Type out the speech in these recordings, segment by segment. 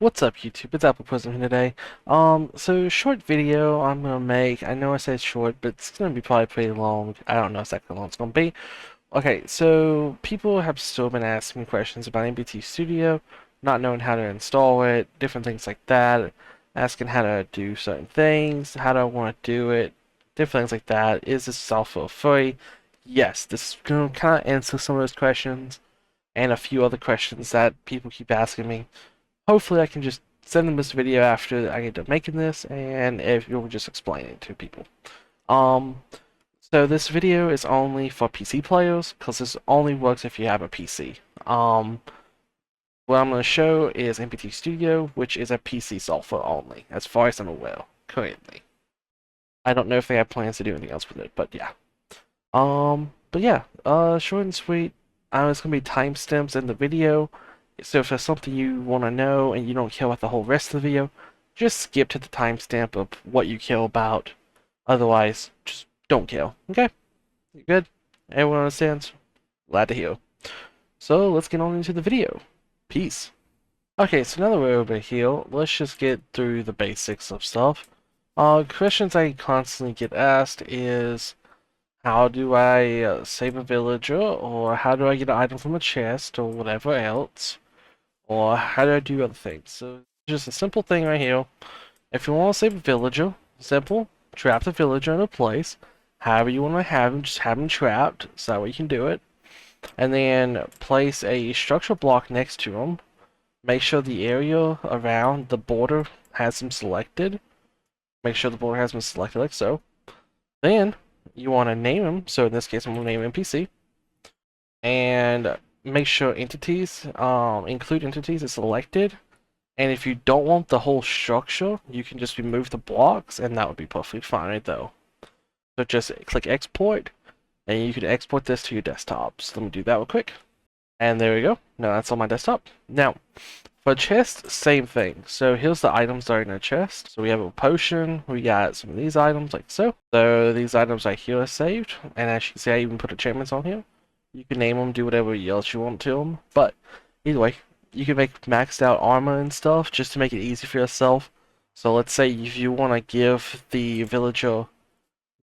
What's up, YouTube? It's OutboardPrism here today. So short video I'm gonna make. I know I said short, but it's gonna be probably pretty long. I don't know exactly how long it's gonna be. Okay, so people have still been asking me questions about NBT Studio, not knowing how to install it, different things like that, asking how to do certain things, how do I want to do it, different things like that. Is this software free? Yes, this is gonna kind of answer some of those questions and a few other questions that people keep asking me. Hopefully I can just send them this video after I get done making this, and if you'll just explain it to people. Um, so this video is only for PC players, because this only works if you have a PC. What I'm going to show is NBT Studio, which is a PC software only, as far as I'm aware, currently. I don't know if they have plans to do anything else with it, but yeah. Short and sweet. It's going to be timestamps in the video. So if there's something you want to know and you don't care about the whole rest of the video, just skip to the timestamp of what you care about. Otherwise, just don't care. Okay? You good? Everyone understands? Glad to hear. So let's get on into the video. Peace. Okay, so now that we're over here, let's just get through the basics of stuff. Questions I constantly get asked is, how do I save a villager, or how do I get an item from a chest, or whatever else? Or how do I do other things? So just a simple thing right here. If you want to save a villager, simple, trap the villager in a place. However you want to have him, just have him trapped, so that way you can do it. And then place a structure block next to him. Make sure the area around the border has him selected. Make sure the border has been selected like so. Then you want to name him, so in this case I'm going to name NPC. And make sure entities, include entities is selected. And if you don't want the whole structure, you can just remove the blocks, and that would be perfectly fine right though. So just click export, and you can export this to your desktop. So let me do that real quick. And there we go. Now that's on my desktop. Now, for chest, same thing. So here's the items that are in a chest. So we have a potion, we got some of these items like so. So these items right here are saved, and as you can see, I even put enchantments on here. You can name them, do whatever else you want to them, but either way, you can make maxed out armor and stuff just to make it easy for yourself. So let's say if you want to give the villager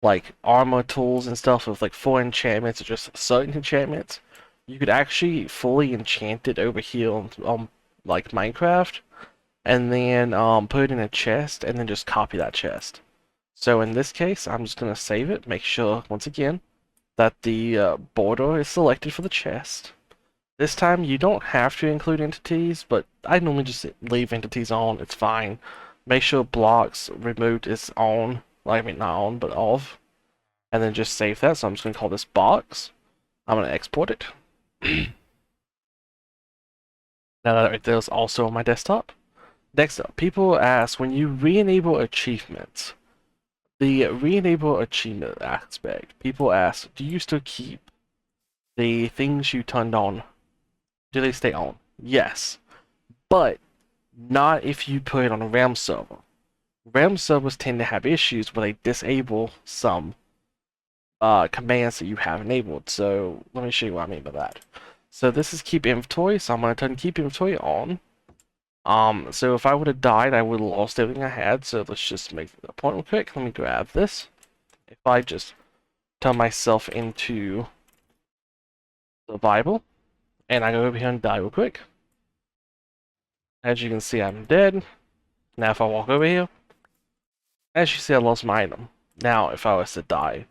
like armor tools and stuff with like 4 enchantments or just certain enchantments, you could actually fully enchant it over here on like Minecraft, and then put it in a chest and then just copy that chest. So in this case, I'm just gonna save it, make sure once again that the border is selected for the chest. This time you don't have to include entities, but I normally just leave entities on, it's fine. Make sure blocks removed is on, I mean not on, but off. And then just save that, so I'm just going to call this box. I'm going to export it. Now that right there is also on my desktop. Next up, people ask, when you re-enable achievements, the re-enable achievement aspect, people ask, do you still keep the things you turned on? Do they stay on? Yes. But not if you put it on a RAM server. RAM servers tend to have issues where they disable some commands that you have enabled. So let me show you what I mean by that. So this is keep inventory, so I'm going to turn keep inventory on. So if I would have died, I would have lost everything I had, so let's just make the point real quick. Let me grab this. If I just turn myself into survival, and I go over here and die real quick. As you can see, I'm dead. Now if I walk over here, as you see, I lost my item. Now if I was to die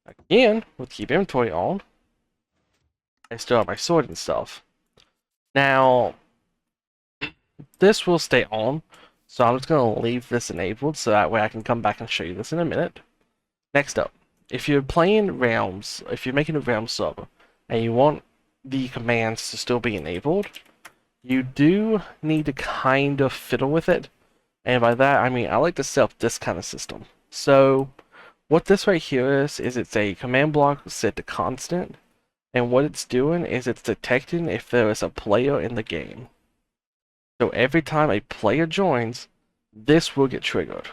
again with keep inventory on, I still have my sword and stuff. Now this will stay on, so I'm just going to leave this enabled so that way I can come back and show you this in a minute. Next up, if you're playing realms, if you're making a realm server and you want the commands to still be enabled, you do need to kind of fiddle with it. And by that I mean I like to set up this kind of system. So what this right here is it's a command block set to constant, and what it's doing is it's detecting if there is a player in the game. So every time a player joins, this will get triggered.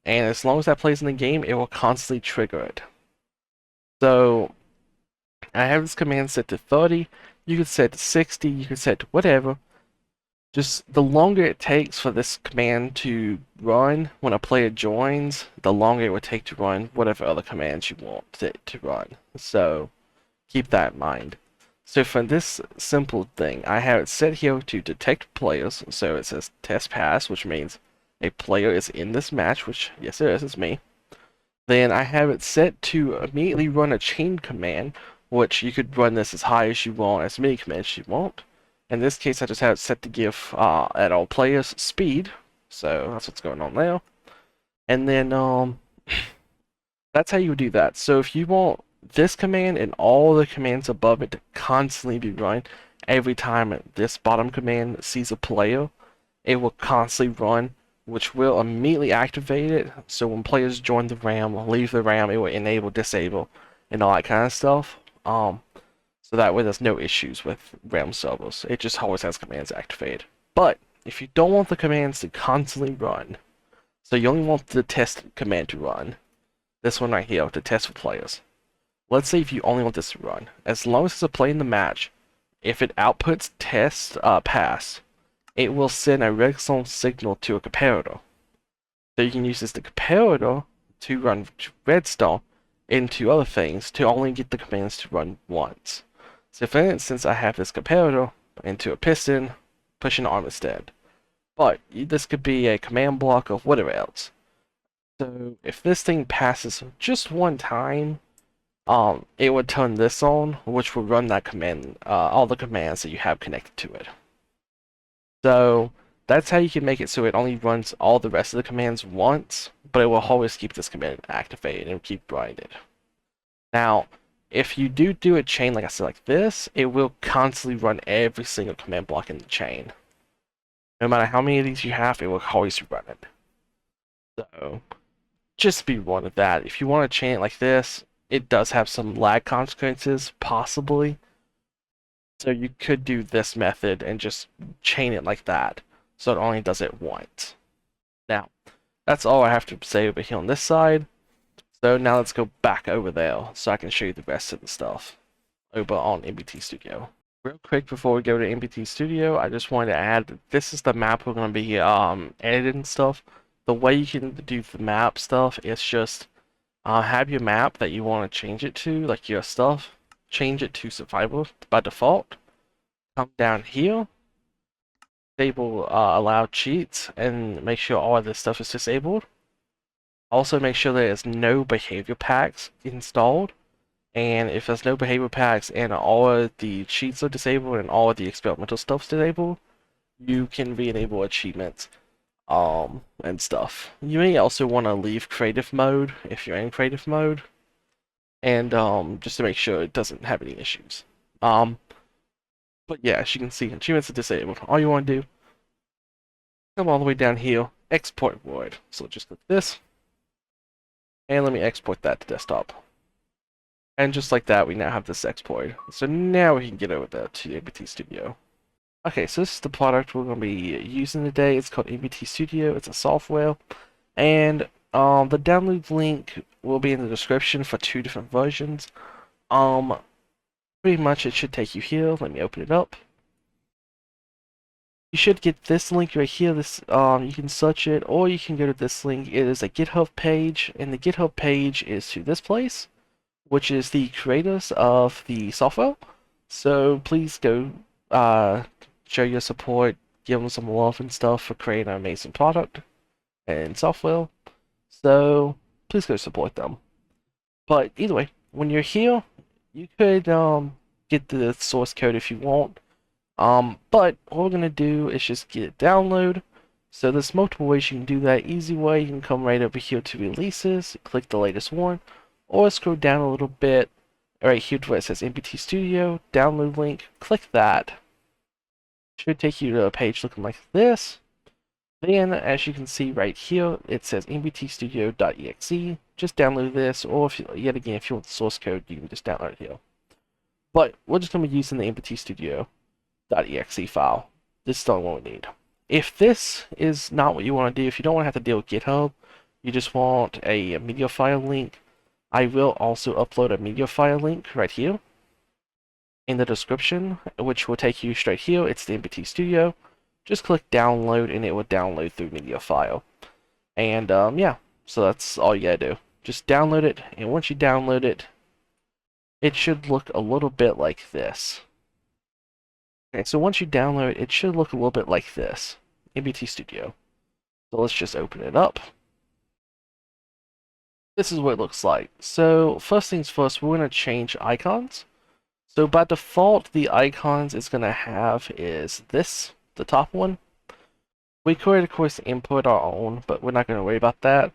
And as long as that player's in the game, it will constantly trigger it. So I have this command set to 30, you can set to 60, you can set to whatever. Just the longer it takes for this command to run when a player joins, the longer it would take to run whatever other commands you want it to run. So keep that in mind. So for this simple thing, I have it set here to detect players. So it says test pass, which means a player is in this match, which yes it is, it's me. Then I have it set to immediately run a chain command, which you could run this as high as you want, as many commands as you want. In this case, I just have it set to give at all players speed, so that's what's going on there. And then that's how you would do that. So if you want this command and all the commands above it to constantly be run, every time this bottom command sees a player, it will constantly run, which will immediately activate it. So when players join the RAM, leave the RAM, it will enable, disable, and all that kind of stuff. So that way there's no issues with RAM servers. It just always has commands activated. But if you don't want the commands to constantly run, so you only want the test command to run, this one right here, to test for players. Let's say if you only want this to run, as long as there's a play in the match, if it outputs test pass, it will send a redstone signal to a comparator. So you can use this the comparator to run redstone into other things to only get the commands to run once. So for instance, I have this comparator into a piston, pushing arm instead. But this could be a command block or whatever else. So if this thing passes just one time, it would turn this on, which will run that command, all the commands that you have connected to it. So that's how you can make it so it only runs all the rest of the commands once, but it will always keep this command activated and keep running it. Now, if you do a chain, like I said, like this, it will constantly run every single command block in the chain. No matter how many of these you have, it will always run it. So, just be warned of that. If you want to chain it like this, it does have some lag consequences, possibly. So you could do this method and just chain it like that, so it only does it once. Now, that's all I have to say over here on this side. So now let's go back over there so I can show you the rest of the stuff over on NbtStudio. Real quick before we go to NbtStudio, I just wanted to add that this is the map we're going to be editing stuff. The way you can do the map stuff is just have your map that you want to change it to, like your stuff, change it to survival by default. Come down here, disable allow cheats, and make sure all of this stuff is disabled. Also make sure there is no behavior packs installed, and if there's no behavior packs and all of the cheats are disabled and all of the experimental stuff's disabled, you can re-enable achievements and stuff. You may also want to leave creative mode if you're in creative mode, and just to make sure it doesn't have any issues. But yeah, as you can see, achievements are disabled. All you want to do, come all the way down here, export void. So just click this, and let me export that to desktop. And just like that, we now have this export. So now we can get over there to NbtStudio. Okay, so this is the product we're going to be using today. It's called NbtStudio. It's a software. And the download link will be in the description for 2 different versions. Pretty much it should take you here. Let me open it up. You should get this link right here. This you can search it, or you can go to this link. It is a GitHub page, and the GitHub page is to this place, which is the creators of the software. So please go show your support, give them some love and stuff for creating an amazing product and software. So please go support them. But either way, when you're here, you could get the source code if you want. But what we're gonna do is just get it download. So there's multiple ways you can do that. Easy way, you can come right over here to releases, click the latest one, or scroll down a little bit right here to where it says NbtStudio, download link, click that. Should take you to a page looking like this. Then, as you can see right here, it says NbtStudio.exe. Just download this, or if yet again, if you want the source code, you can just download it here. But we're just going to be using the NbtStudio.exe file. This is the only one we need. If this is not what you want to do, if you don't want to have to deal with GitHub, you just want a media file link, I will also upload a media file link right here in the description, which will take you straight here. It's the NbtStudio. just click download and it will download through media file. And yeah, so that's all you gotta do. Just download it, and once you download it, it should look a little bit like this. Okay, so once you download it, it should look a little bit like this, NbtStudio. So let's just open it up. This is what it looks like. So first things first, we're going to change icons. So by default, the icons it's going to have is this, the top one. We could, of course, input our own, but we're not going to worry about that.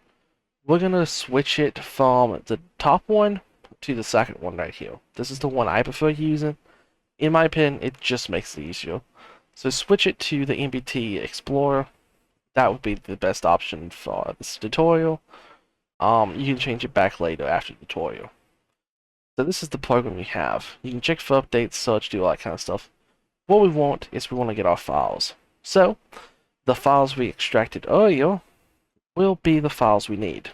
We're going to switch it from the top one to the second one right here. This is the one I prefer using. In my opinion, it just makes it easier. So switch it to the NBT Explorer. That would be the best option for this tutorial. You can change it back later after the tutorial. So this is the program we have. You can check for updates, search, do all that kind of stuff. What we want is we want to get our files. So the files we extracted earlier will be the files we need.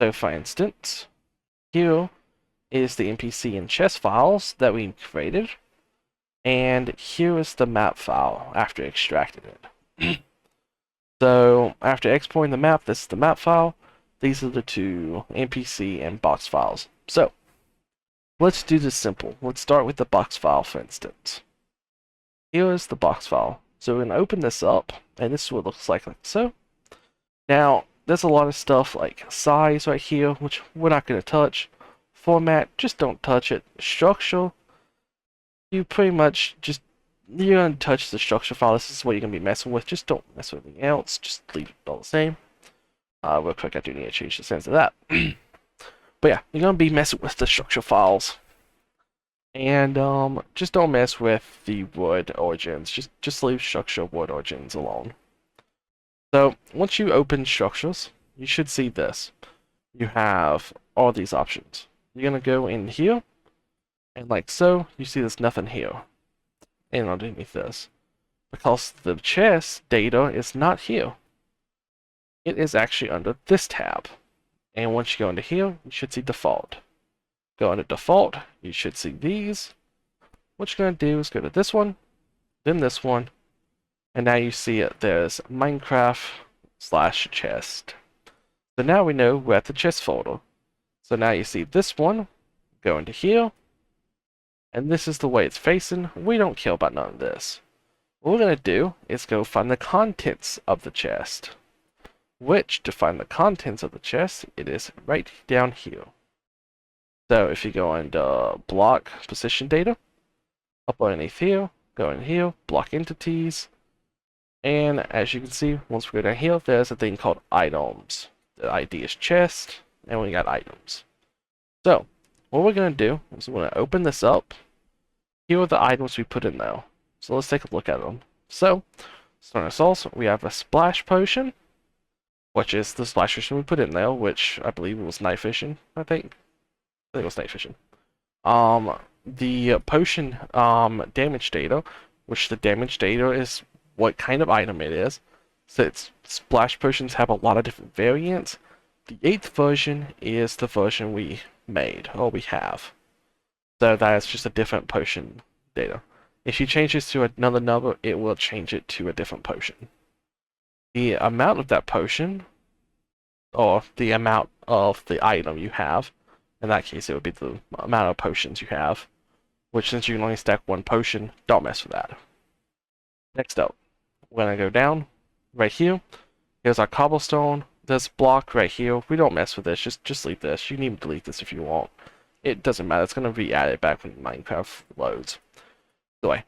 So for instance, here is the NPC and chess files that we created, and here is the map file after extracting it. So after exporting the map, this is the map file. These are the two NPC and box files. So let's do this simple. Let's start with the box file, for instance. Here is the box file. So we're going to open this up, and this is what it looks like so. Now, there's a lot of stuff like size right here, which we're not going to touch. Format, just don't touch it. Structure, you pretty much just, you're going to touch the structure file. This is what you're going to be messing with. Just don't mess with anything else. Just leave it all the same. Real quick, I do need to change the sense of that. But yeah, you're going to be messing with the structure files. And just don't mess with the word origins. Just leave structure word origins alone. So once you open structures, you should see this. You have all these options. You're going to go in here, and like so, you see there's nothing here. And underneath this. Because the chess data is not here. It is actually under this tab. And once you go into here, you should see default. Go under default, you should see these. What you're going to do is go to this one, then this one, and now you see it. There's Minecraft/chest. So now we know we're at the chest folder. So now you see this one, go into here, and this is the way it's facing. We don't care about none of this. What we're going to do is go find the contents of the chest. Which, to find the contents of the chest, it is right down here. So if you go into block position data, up underneath here, go in here, block entities, and as you can see, once we go down here, there's a thing called items. The ID is chest, and we got items. So what we're going to do is we're going to open this up. Here are the items we put in there. So let's take a look at them. So, starting us also, we have a splash potion, which is the splash potion we put in there, which I believe was night fishing, I think it was night fishing. The potion damage data, which the damage data is what kind of item it is. So splash potions have a lot of different variants. The 8th version is the version we made, or we have. So that is just a different potion data. If you change this to another number, it will change it to a different potion. The amount of that potion, or the amount of the item you have, in that case it would be the amount of potions you have, which since you can only stack one potion, don't mess with that. Next up, we're going to go down, right here, here's our cobblestone, this block right here, we don't mess with this, just leave this, you can even delete this if you want. It doesn't matter, it's going to be added back when Minecraft loads. Anyway,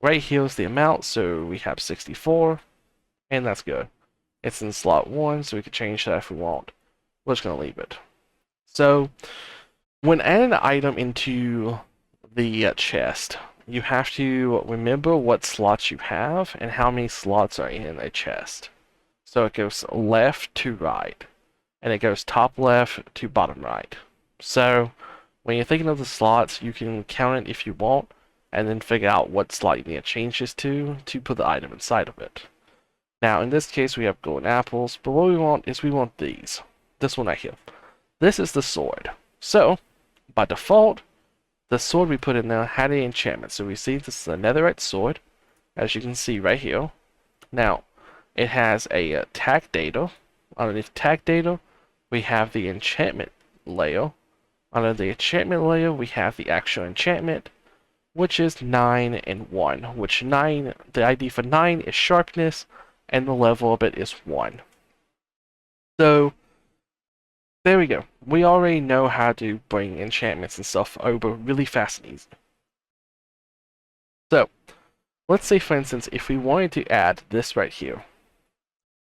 right here is the amount, so we have 64, and that's good. It's in slot 1, so we can change that if we want. We're just going to leave it. So, when adding an item into the chest, you have to remember what slots you have and how many slots are in a chest. So it goes left to right, and it goes top left to bottom right. So, when you're thinking of the slots, you can count it if you want, and then figure out what slot you need to change this to put the item inside of it. Now, in this case, we have golden apples, but what we want is we want these. This one right here. This is the sword. So, by default, the sword we put in there had an enchantment. So we see this is a netherite sword. as you can see right here. Now, it has a tag data. Underneath tag data, we have the enchantment layer. Under the enchantment layer, we have the actual enchantment, which is 9 and 1, which 9, the ID for 9 is sharpness, and the level of it is 1. So, there we go. We already know how to bring enchantments and stuff over really fast and easy. So, let's say for instance, if we wanted to add this right here,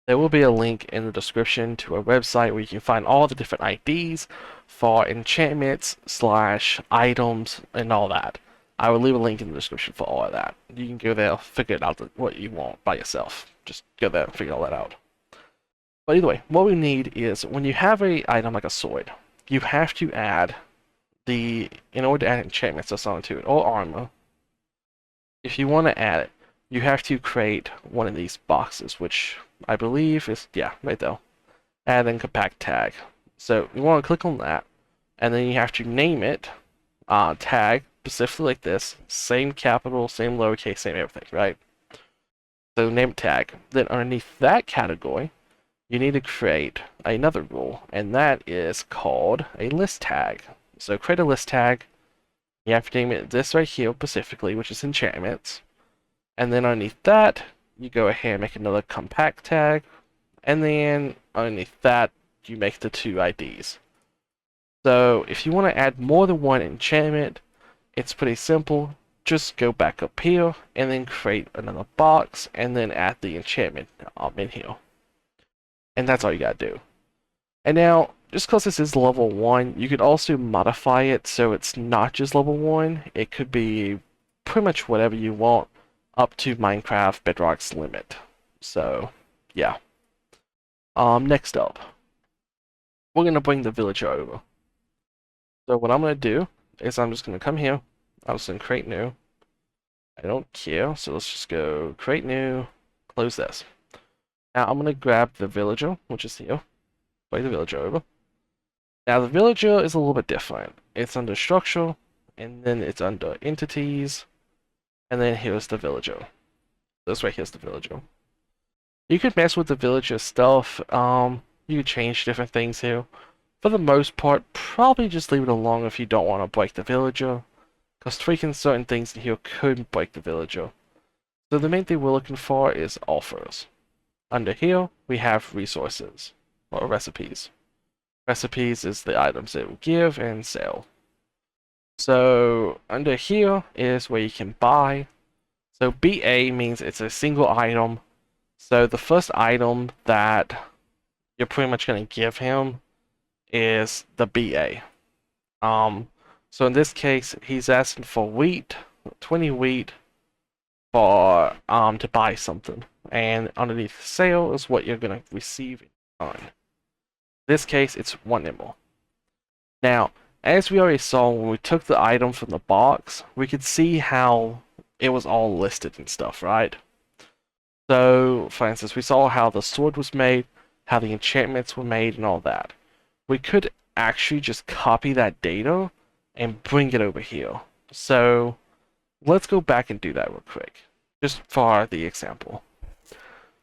there will be a link in the description to a website where you can find all the different IDs for enchantments / items and all that. I will leave a link in the description for all of that. You can go there, figure it out what you want by yourself. Just go there and figure all that out. But either way, what we need is when you have an item like a sword, you have to add in order to add enchantments or something to it, or armor, if you want to add it, you have to create one of these boxes, which I believe is, yeah, right there. Add in compact tag. So you want to click on that, and then you have to name it tag, specifically like this, same capital, same lowercase, same everything, right? So name it tag. Then underneath that category, you need to create another rule, and that is called a list tag. So create a list tag. You have to name it this right here specifically, which is enchantments. And then underneath that, you go ahead and make another compact tag. And then underneath that, you make the 2 IDs. So if you want to add more than one enchantment, it's pretty simple. Just go back up here and then create another box and then add the enchantment in here. And that's all you gotta do. And now, just because this is level 1, you could also modify it so it's not just level 1. It could be pretty much whatever you want up to Minecraft Bedrock's limit. So, yeah. Next up, we're going to bring the villager over. So what I'm going to do is I'm just going to come here. I'm just going to create new. I don't care, so let's just go create new, close this. Now I'm going to grab the villager, which is here. Bring the villager over. Now the villager is a little bit different. It's under structure, and then it's under entities, and then here's the villager. This right here's the villager. You could mess with the villager stuff. You could change different things here. For the most part, probably just leave it alone if you don't want to break the villager, because tweaking certain things in here could break the villager. So the main thing we're looking for is offers. Under here, we have resources, or recipes. Recipes is the items it will give and sell. So under here is where you can buy. So BA means it's a single item. So the first item that you're pretty much going to give him is the BA. So in this case, he's asking for wheat, 20 wheat for to buy something. And underneath sale is what you're going to receive on. In this case, it's 1 emerald. Now, as we already saw when we took the item from the box, we could see how it was all listed and stuff, right? So, for instance, we saw how the sword was made, how the enchantments were made, and all that. We could actually just copy that data and bring it over here. So, let's go back and do that real quick, just for the example.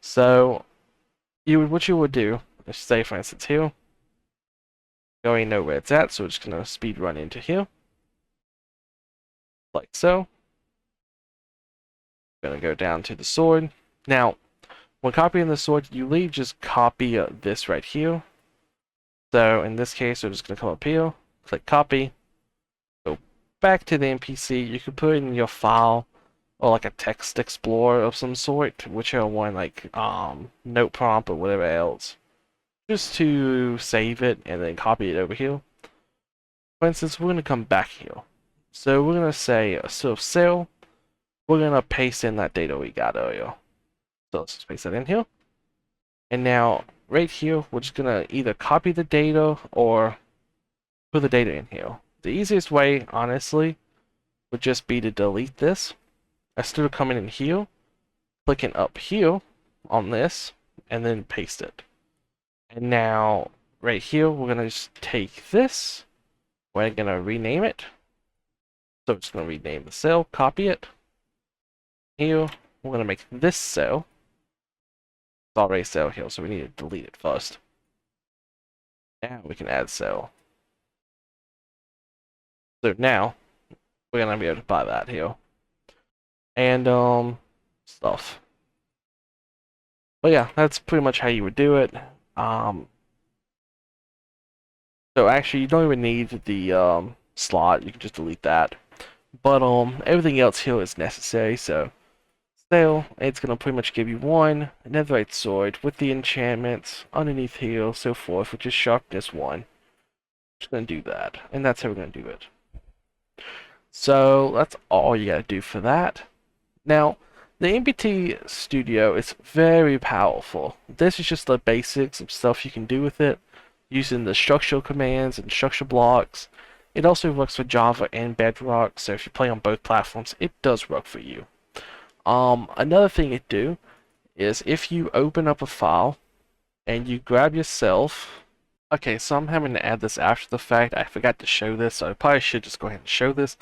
So, what you would do is say, for instance, here, you already know where it's at, so we're just going to speed run into here, like so. Going to go down to the sword. Now, when copying the sword, you leave just copy this right here. So in this case, we're just going to come up here, click copy, go back to the NPC. You can put it in your file or like a text explorer of some sort, whichever one, like note prompt or whatever else, just to save it and then copy it over here. For instance, we're going to come back here. So we're going to say sort of sale. We're going to paste in that data we got earlier. So let's just paste that in here. And now, right here, we're just going to either copy the data or put the data in here. The easiest way, honestly, would just be to delete this. Instead of coming in here, clicking up here on this, and then paste it. And now, right here, we're going to just take this. We're going to rename it. So I'm just going to rename the cell, copy it. Here, we're gonna make this cell. It's already cell here, so we need to delete it first. Now we can add cell. So now we're gonna be able to buy that here. And stuff. But yeah, that's pretty much how you would do it. So actually you don't even need the slot, you can just delete that. But everything else here is necessary, so sale, it's gonna pretty much give you one netherite sword with the enchantments underneath here, so forth, which is sharpness 1. Just gonna do that, and that's how we're gonna do it. So that's all you gotta do for that. Now, the NbtStudio is very powerful. This is just the basics of stuff you can do with it, using the structural commands and structure blocks. It also works for Java and Bedrock, so if you play on both platforms, it does work for you. Another thing it do is if you open up a file and you grab yourself. Okay, so I'm having to add this after the fact. I forgot to show this, so I probably should just go ahead and show this.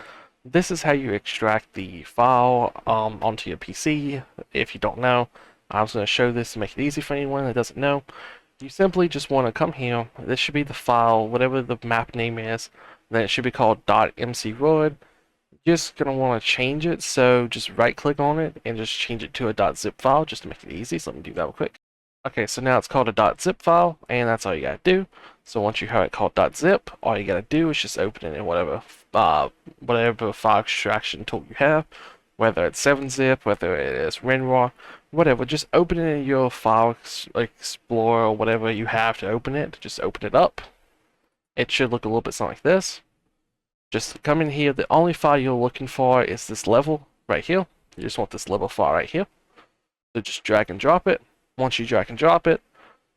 This is how you extract the file onto your PC. If you don't know, I was going to show this to make it easy for anyone that doesn't know. You simply just want to come here. This should be the file, whatever the map name is. Then it should be called .mcworld. You're just going to want to change it, so just right click on it and just change it to a .zip file just to make it easy. So let me do that real quick. Okay, so now it's called a .zip file, and that's all you gotta do. So once you have it called .zip, all you gotta do is just open it in whatever file extraction tool you have, whether it's 7-zip, whether it is WinRAR, whatever. Just open it in your file explorer or whatever you have to open it. Just open it up. It should look a little bit something like this. Just come in here. The only file you're looking for is this level right here. You just want this level file right here. So just drag and drop it. Once you drag and drop it,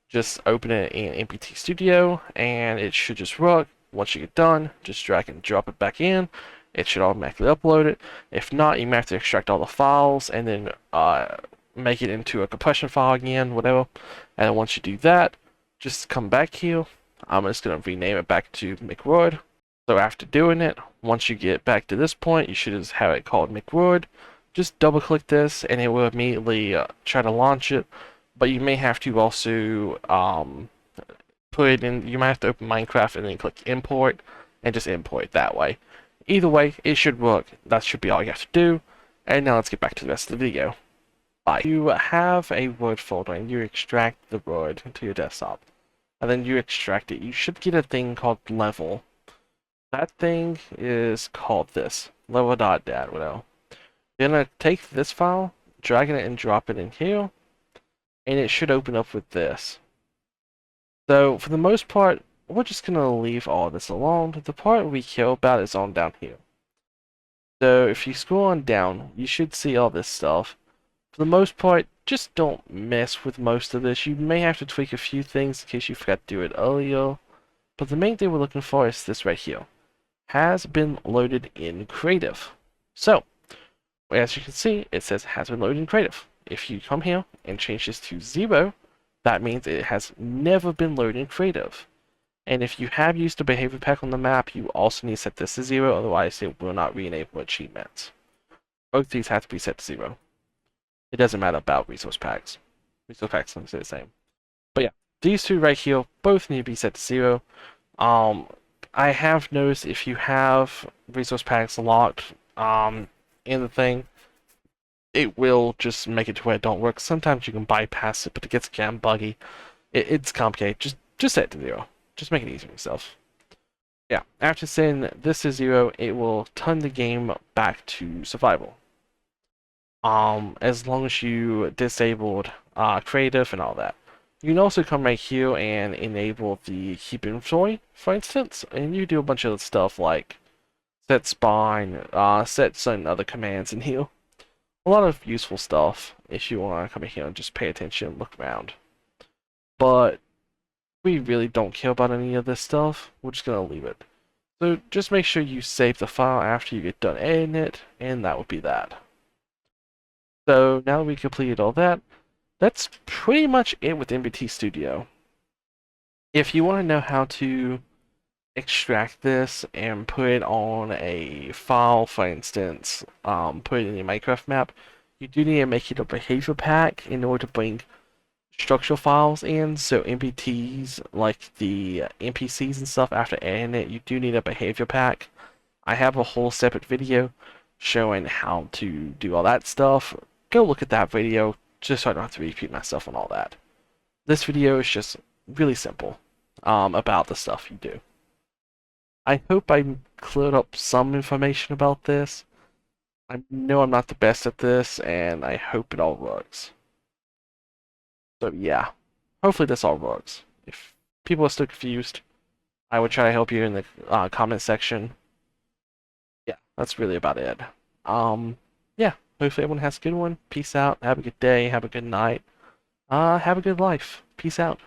just open it in NbtStudio and it should just work. Once you get done, just drag and drop it back in. It should automatically upload it. If not, you might have to extract all the files and then make it into a compression file again, whatever. And then once you do that, just come back here. I'm just going to rename it back to mcworld. So after doing it, once you get back to this point, you should just have it called mcworld. Just double click this and it will immediately try to launch it. But you may have to also put it in, you might have to open Minecraft and then click import and just import it that way. Either way, it should work. That should be all you have to do. And now let's get back to the rest of the video. You have a Word folder and you extract the Word into your desktop. And then you extract it. You should get a thing called level. That thing is called this, level.dat, whatever. You're going to take this file, drag it and drop it in here. And it should open up with this. So for the most part, we're just going to leave all this alone. The part we care about is on down here. So if you scroll on down, you should see all this stuff. For the most part, just don't mess with most of this. You may have to tweak a few things in case you forgot to do it earlier. But the main thing we're looking for is this right here. Has been loaded in Creative. So, as you can see, it says has been loaded in Creative. If you come here and change this to 0, that means it has never been loaded in Creative. And if you have used a behavior pack on the map, you also need to set this to 0, otherwise it will not re-enable achievements. Both these have to be set to 0. It doesn't matter about resource packs. Resource packs don't stay the same. But yeah, these two right here both need to be set to 0. I have noticed if you have resource packs locked in the thing, it will just make it to where it don't work. Sometimes you can bypass it, but it gets kind of buggy. It's complicated. Just set it to 0. Just make it easy for yourself. Yeah, after setting this to 0, it will turn the game back to survival. As long as you disabled creative and all that. You can also come right here and enable the keep inventory, for instance, and you do a bunch of stuff like set spawn, set certain other commands in here. A lot of useful stuff if you want to come in here and just pay attention and look around. But we really don't care about any of this stuff. We're just going to leave it. So just make sure you save the file after you get done editing it, and that would be that. So now that we completed all that, that's pretty much it with NbtStudio. If you want to know how to extract this and put it on a file, for instance, put it in your Minecraft map, you do need to make it a behavior pack in order to bring structural files in. So NBTs, like the NPCs and stuff, after adding it, you do need a behavior pack. I have a whole separate video showing how to do all that stuff. Go look at that video just so I don't have to repeat myself on all that. This video is just really simple about the stuff you do. I hope I cleared up some information about this. I know I'm not the best at this, and I hope it all works. So yeah, hopefully this all works. If people are still confused, I would try to help you in the comment section. Yeah, that's really about it. Yeah, hopefully everyone has a good one. Peace out. Have a good day. Have a good night. Have a good life. Peace out.